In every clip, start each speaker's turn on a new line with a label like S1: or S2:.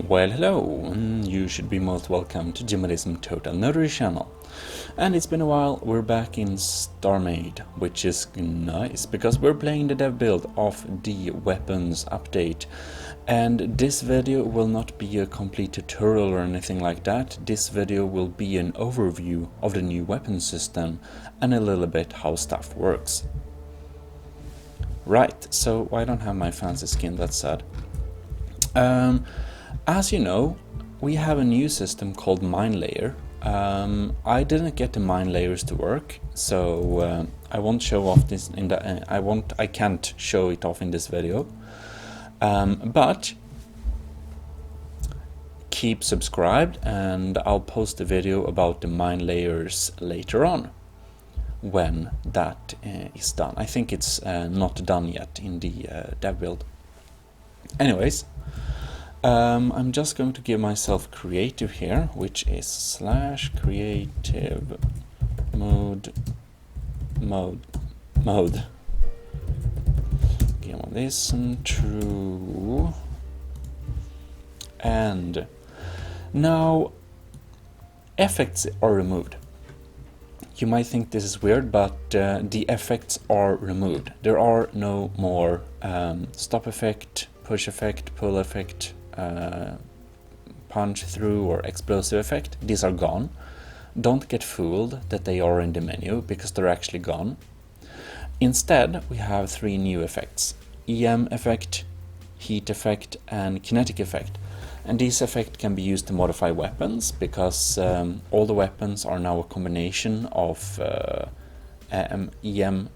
S1: Well, hello, and you should be most welcome to Gmodism Total Nerdery channel. And it's been a while, we're back in StarMade, which is nice, because we're playing the dev build of the weapons update. And this video will not be a complete tutorial or anything like that. This video will be an overview of the new weapon system and a little bit how stuff works. Right, so I don't have my fancy skin, that's sad. As you know, we have a new system called Mine Lair. I didn't get the mine layers to work, so I won't show off this in the. I can't show it off in this video. But keep subscribed, and I'll post a video about the mine layers later on, when that is done. I think it's not done yet in the dev build. Anyways. I'm just going to give myself creative here, which is /creative mode. Gmodism true. And now effects are removed. You might think this is weird, but the effects are removed. There are no more stop effect, push effect, pull effect, punch through or explosive effect. These are gone. Don't get fooled that they are in the menu, because they're actually gone. Instead, we have three new effects: EM effect, heat effect, and kinetic effect. And these effects can be used to modify weapons, because all the weapons are now a combination of EM,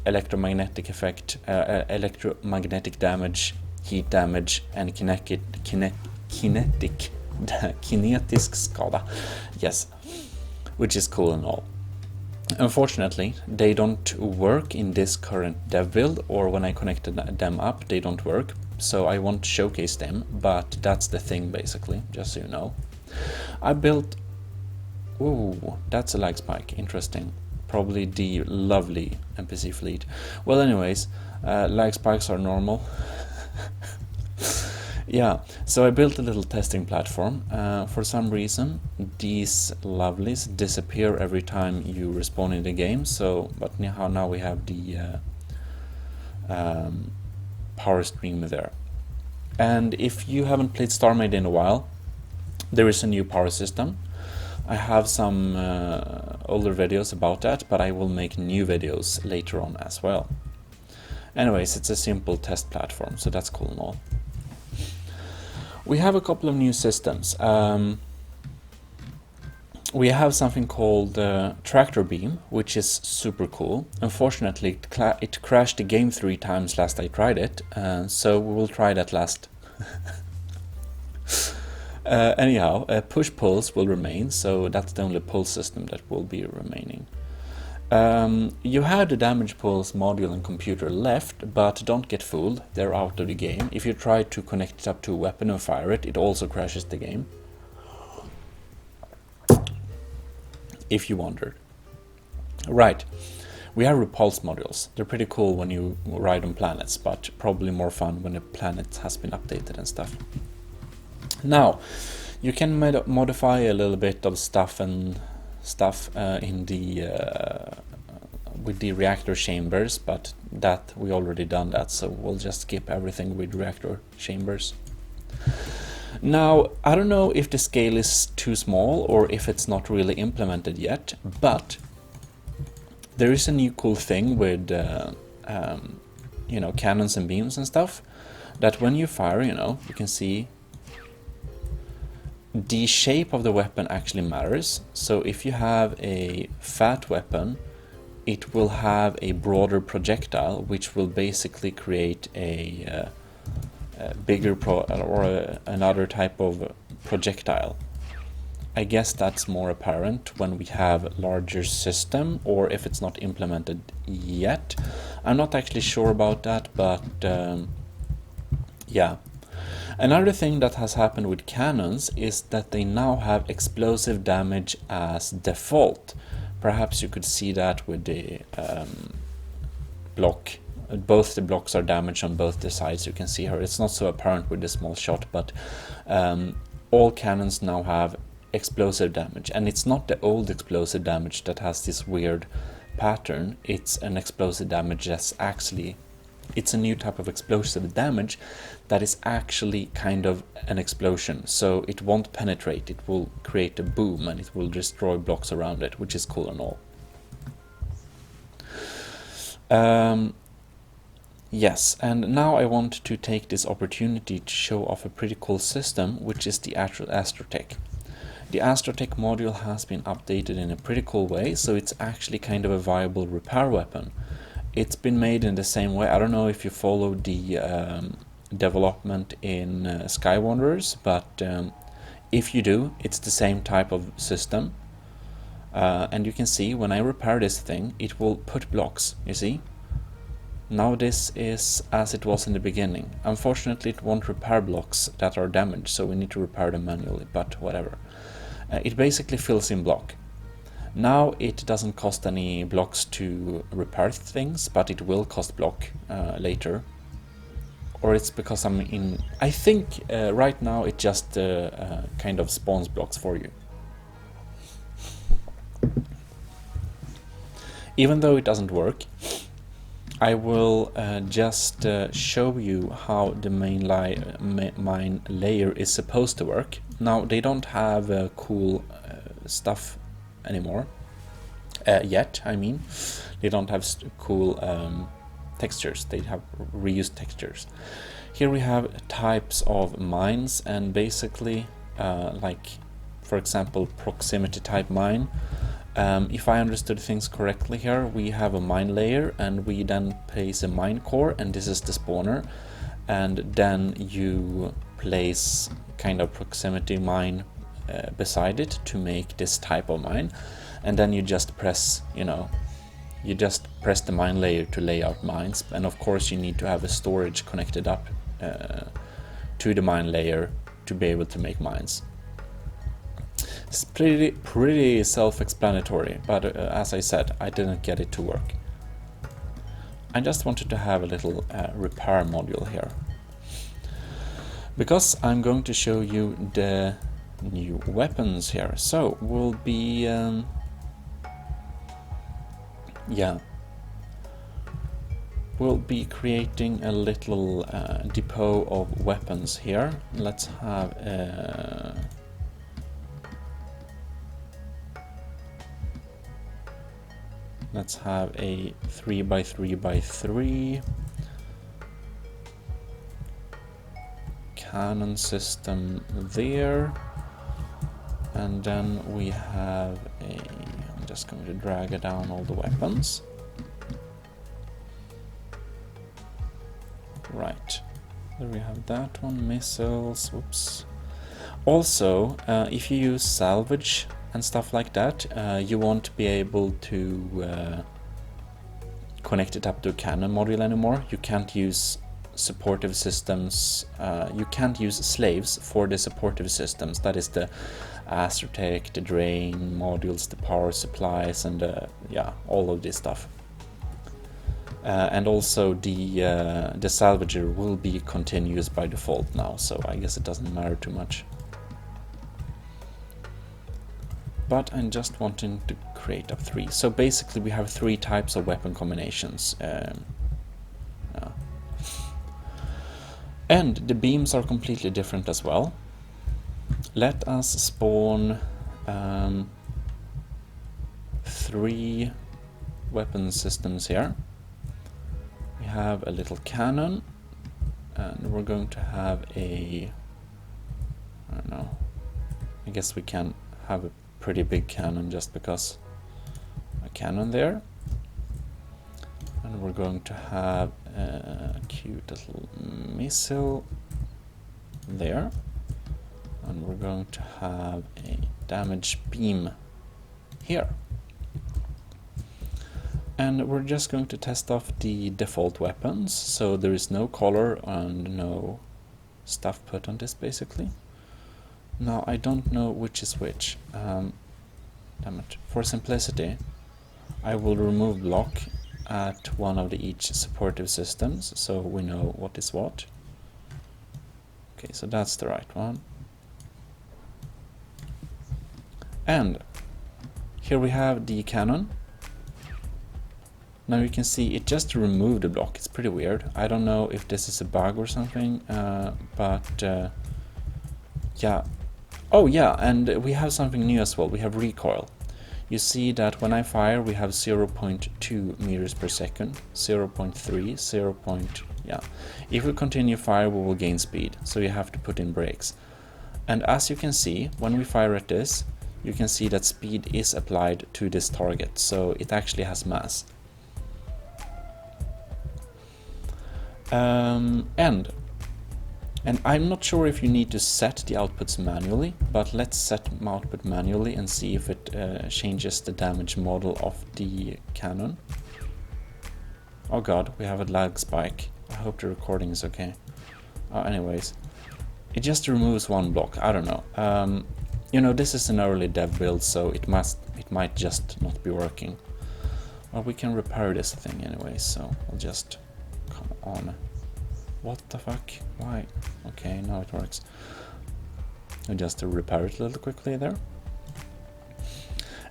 S1: electromagnetic effect, electromagnetic damage, heat damage, and kinetic skada. Yes, which is cool and all. Unfortunately, they don't work in this current dev build, or when I connected them up, they don't work. So I won't showcase them, but that's the thing basically, just so you know. I built... Ooh, that's a lag spike, interesting. Probably the lovely NPC fleet. Well, anyways, lag spikes are normal. Yeah, so I built a little testing platform. For some reason, these lovelies disappear every time you respawn in the game. So, but now we have the power stream there. And if you haven't played StarMade in a while, there is a new power system. I have some older videos about that, but I will make new videos later on as well. Anyways, it's a simple test platform, so that's cool and all. We have a couple of new systems. We have something called Tractor Beam, which is super cool. Unfortunately, it crashed the game 3 times last I tried it, so we will try that last. Anyhow, push-pulls will remain, so that's the only pull system that will be remaining. You have the damage pulse module and computer left, but don't get fooled, they're out of the game. If you try to connect it up to a weapon and fire it, it also crashes the game. If you wondered. Right, we have repulse modules. They're pretty cool when you ride on planets, but probably more fun when a planet has been updated and stuff. Now, you can modify a little bit of stuff in the with the reactor chambers, but that we already done that, so we'll just skip everything with reactor chambers. Now, I don't know if the scale is too small or if it's not really implemented yet, but there is a new cool thing with you know, cannons and beams and stuff, that when you fire, you know, you can see the shape of the weapon actually matters. So if you have a fat weapon, it will have a broader projectile, which will basically create a bigger another type of projectile. I guess that's more apparent when we have larger system, or if it's not implemented yet. I'm not actually sure about that, but yeah. Another thing that has happened with cannons is that they now have explosive damage as default. Perhaps you could see that with the block both the blocks are damaged on both the sides. You can see here. It's not so apparent with the small shot, but all cannons now have explosive damage, and it's not the old explosive damage that has this weird pattern. It's an explosive damage that's actually, it's a new type of explosive damage that is actually kind of an explosion, so it won't penetrate, it will create a boom and it will destroy blocks around it, which is cool and all. Yes, and now I want to take this opportunity to show off a pretty cool system, which is the Astrotech. The Astrotech module has been updated in a pretty cool way, so it's actually kind of a viable repair weapon. It's been made in the same way. I don't know if you followed the development in Skywanderers, but if you do, it's the same type of system. And you can see when I repair this thing, it will put blocks, you see? Now this is as it was in the beginning. Unfortunately, it won't repair blocks that are damaged, so we need to repair them manually, but whatever. It basically fills in block. Now it doesn't cost any blocks to repair things, but it will cost block later. Or it's because I'm in... I think right now it just kind of spawns blocks for you. Even though it doesn't work, I will just show you how the mine layer is supposed to work. Now they don't have cool stuff anymore yet. I mean, they don't have cool textures. They have reused textures. Here we have types of mines, and basically like for example proximity type mine. If I understood things correctly here, we have a mine layer and we then place a mine core, and this is the spawner, and then you place kind of proximity mine beside it to make this type of mine, and then you just press, you just press the mine layer to lay out mines, and of course you need to have a storage connected up to the mine layer to be able to make mines. It's pretty self-explanatory, but as I said, I didn't get it to work. I just wanted to have a little repair module here, because I'm going to show you the new weapons here. So we'll be we'll be creating a little depot of weapons here. Let's have a Let's have a 3x3x3 cannon system there, and then we have a, I'm just going to drag down all the weapons. Right, there we have that one, missiles, whoops. Also, if you use salvage and stuff like that, you won't be able to connect it up to a cannon module anymore. You can't use supportive systems, you can't use slaves for the supportive systems, that is the Astrotech, the drain modules, the power supplies, and yeah, all of this stuff. And also the salvager will be continuous by default now, so I guess it doesn't matter too much. But I'm just wanting to create up 3. So basically we have 3 types of weapon combinations. And the beams are completely different as well. Let us spawn 3 weapon systems here. We have a little cannon, and we're going to have a, I don't know, I guess we can have a pretty big cannon just because a cannon there, and we're going to have a cute little missile there, and we're going to have a damage beam here, and we're just going to test off the default weapons, so there is no color and no stuff put on this basically. Now I don't know which is which. Damn it. For simplicity, I will remove block at one of the each supportive systems so we know what is what. Okay, so that's the right one. And here we have the cannon. Now you can see it just removed the block. It's pretty weird. I don't know if this is a bug or something, but yeah. Oh yeah, and we have something new as well. We have recoil. You see that when I fire we have 0.2 meters per second, 0.3, 0. Yeah. If we continue fire we will gain speed, so you have to put in brakes. And as you can see, when we fire at this, you can see that speed is applied to this target, so it actually has mass. And I'm not sure if you need to set the outputs manually, but let's set output manually and see if it changes the damage model of the cannon. Oh god, we have a lag spike. I hope the recording is okay. Anyways, it just removes one block. I don't know. You know, this is an early dev build, so it might just not be working. Well, we can repair this thing anyway, so I'll just come on. What the fuck? Why? Okay, now it works. I'll just repair it a little quickly there.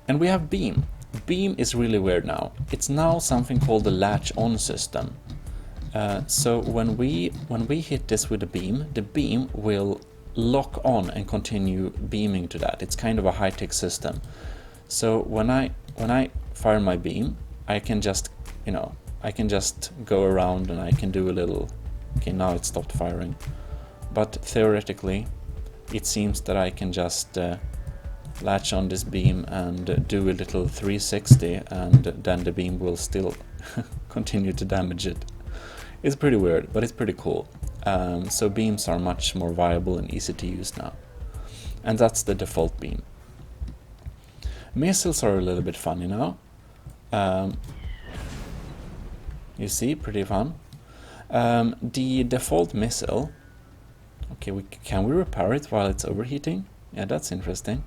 S1: And we have beam. Beam is really weird now. It's now something called the latch-on system. So when we hit this with the beam will lock on and continue beaming to that. It's kind of a high-tech system. So when I fire my beam, I can just, you know, I can just go around and I can do a little. Okay, now it stopped firing. But theoretically, it seems that I can just latch on this beam and do a little 360, and then the beam will still continue to damage it. It's pretty weird, but it's pretty cool. So beams are much more viable and easy to use now. And that's the default beam. Missiles are a little bit funny now. You see, pretty fun. The default missile, okay, can we repair it while it's overheating? Yeah, that's interesting.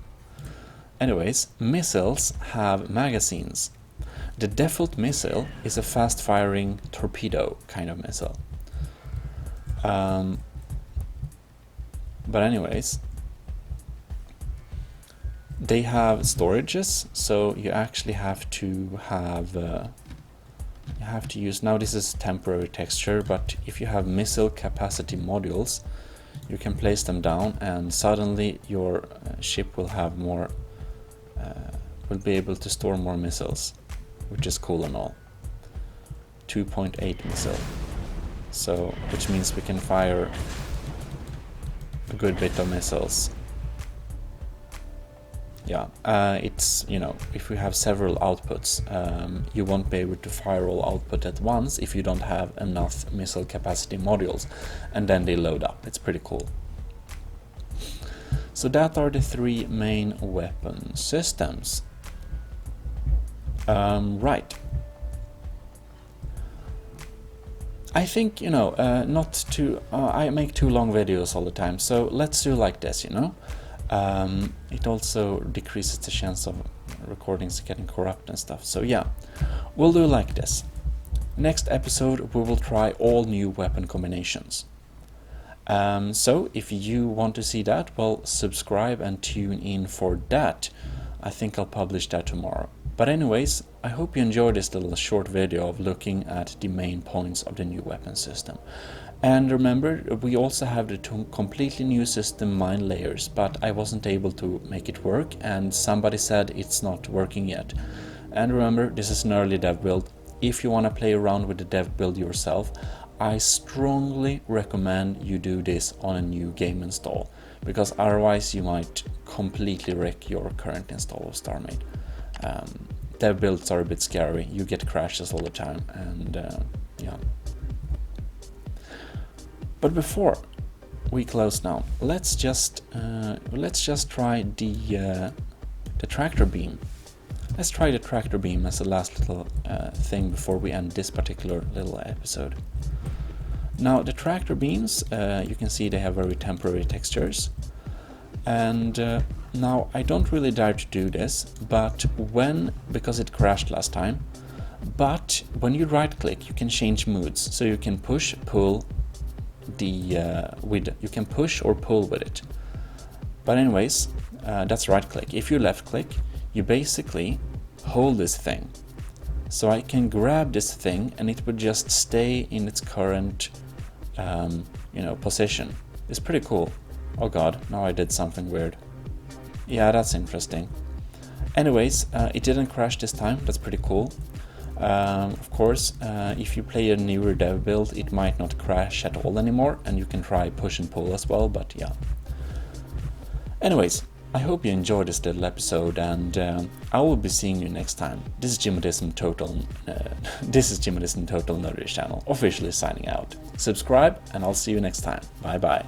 S1: Anyways, missiles have magazines. The default missile is a fast-firing torpedo kind of missile. But anyways, they have storages, so you actually have to have use, now this is temporary texture, but if you have missile capacity modules, you can place them down and suddenly your ship will have more, will be able to store more missiles, which is cool and all. 2.8 missile, so which means we can fire a good bit of missiles. Yeah, it's, you know, if we have several outputs, you won't be able to fire all output at once if you don't have enough missile capacity modules, and then they load up. It's pretty cool. So that are the three main weapon systems. Right. I think, you know, not to, I make too long videos all the time, so let's do like this, you know. It also decreases the chance of recordings getting corrupt and stuff. So yeah, we'll do like this. Next episode we will try all new weapon combinations. So if you want to see that, well, subscribe and tune in for that. I think I'll publish that tomorrow. But anyways, I hope you enjoyed this little short video of looking at the main points of the new weapon system. And remember, we also have the completely new system Mine Layers, but I wasn't able to make it work, and somebody said it's not working yet. And remember, this is an early dev build. If you want to play around with the dev build yourself, I strongly recommend you do this on a new game install, because otherwise you might completely wreck your current install of StarMade. Dev builds are a bit scary, you get crashes all the time, and yeah. But before we close now, let's just try the tractor beam. Let's try the tractor beam as the last little thing before we end this particular little episode. Now the tractor beams, you can see they have very temporary textures, and now I don't really dare to do this, but because it crashed last time, But when you right click, you can change moods. So you can push, pull you can push or pull with it. But anyways, that's right click. If you left click, you basically hold this thing. So I can grab this thing and it would just stay in its current position. It's pretty cool. Oh god, now I did something weird. Yeah, that's interesting. Anyways, it didn't crash this time. That's pretty cool. Of course, if you play a newer dev build, it might not crash at all anymore, and you can try push and pull as well, but yeah. Anyways, I hope you enjoyed this little episode, and I will be seeing you next time. This is Gmodism Total Nerdy channel, officially signing out. Subscribe, and I'll see you next time. Bye bye.